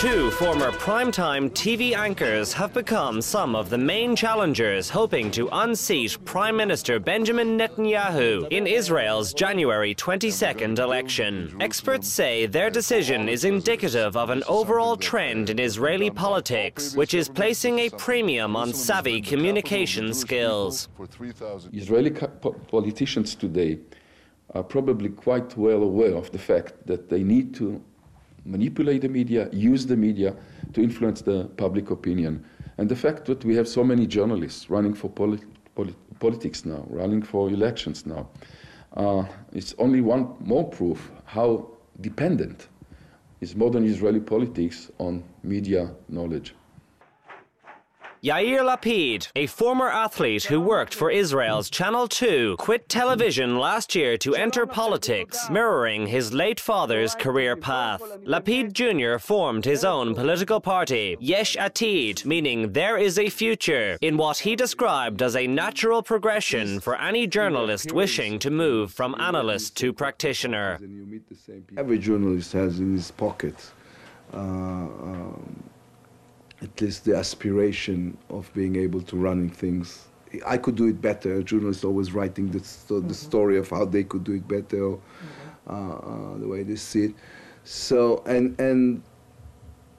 Two former primetime TV anchors have become some of the main challengers hoping to unseat Prime Minister Benjamin Netanyahu in Israel's January 22nd election. Experts say their decision is indicative of an overall trend in Israeli politics, which is placing a premium on savvy communication skills. Israeli politicians today are probably quite well aware of the fact that they need to manipulate the media, use the media to influence the public opinion. And the fact that we have so many journalists running for politics now, running for elections now, it's only one more proof how dependent is modern Israeli politics on media knowledge. Yair Lapid, a former athlete who worked for Israel's Channel 2, quit television last year to enter politics, mirroring his late father's career path. Lapid Jr. formed his own political party, Yesh Atid, meaning there is a future, in what he described as a natural progression for any journalist wishing to move from analyst to practitioner. Every journalist has in his pocket at least the aspiration of being able to run things. I could do it better. Journalists always writing the story of how they could do it better, the way they see it. So, and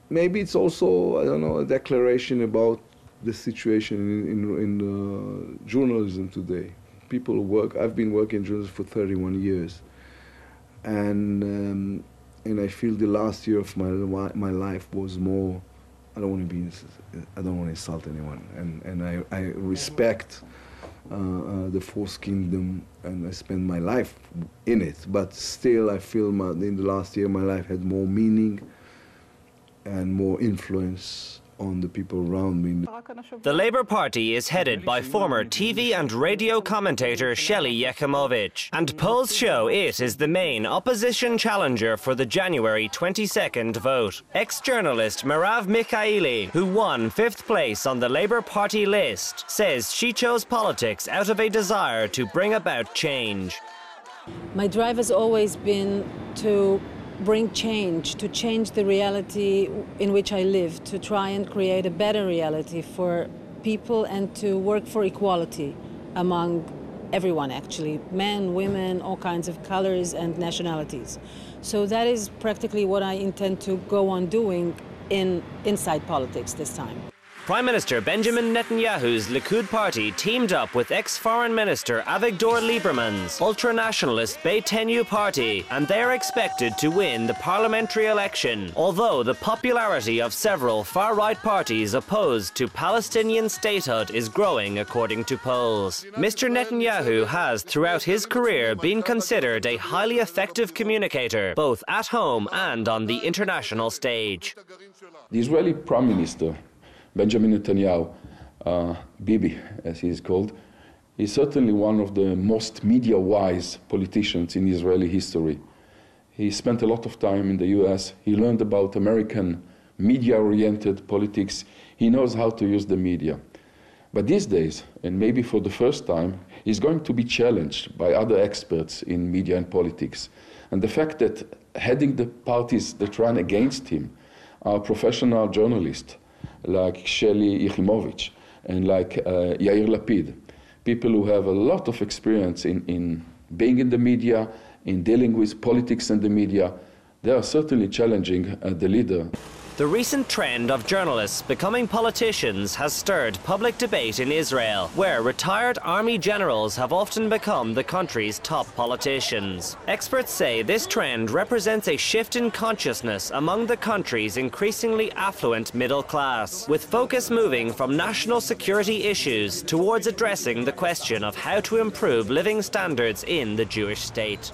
maybe it's also, I don't know, a declaration about the situation in journalism today. People who work, I've been working in journalism for 31 years. And I feel the last year of my life was more, I don't want to insult anyone, and I respect the Fourth Kingdom, and I spend my life in it. But still, I feel in the last year, my life had more meaning and more influence on the people around me. The Labour Party is headed by former TV and radio commentator Shelley Yechimovich, and polls show it is the main opposition challenger for the January 22nd vote. Ex-journalist Merav Mikhaeli, who won 5th place on the Labour Party list, says she chose politics out of a desire to bring about change. My drive has always been to bring change, to change the reality in which I live, to try and create a better reality for people and to work for equality among everyone, actually, men, women, all kinds of colors and nationalities. So that is practically what I intend to go on doing inside politics this time. Prime Minister Benjamin Netanyahu's Likud party teamed up with ex-Foreign Minister Avigdor Lieberman's ultra-nationalist Beitenu party, and they're expected to win the parliamentary election, although the popularity of several far-right parties opposed to Palestinian statehood is growing according to polls. Mr. Netanyahu has throughout his career been considered a highly effective communicator, both at home and on the international stage. The Israeli Prime Minister Benjamin Netanyahu, Bibi as he is called, is certainly one of the most media-wise politicians in Israeli history. He spent a lot of time in the US. He learned about American media-oriented politics. He knows how to use the media. But these days, and maybe for the first time, he's going to be challenged by other experts in media and politics. And the fact that heading the parties that run against him are professional journalists, like Shelley Yechimovich and like Yair Lapid, people who have a lot of experience in being in the media, in dealing with politics and the media, they are certainly challenging the leader. The recent trend of journalists becoming politicians has stirred public debate in Israel, where retired army generals have often become the country's top politicians. Experts say this trend represents a shift in consciousness among the country's increasingly affluent middle class, with focus moving from national security issues towards addressing the question of how to improve living standards in the Jewish state.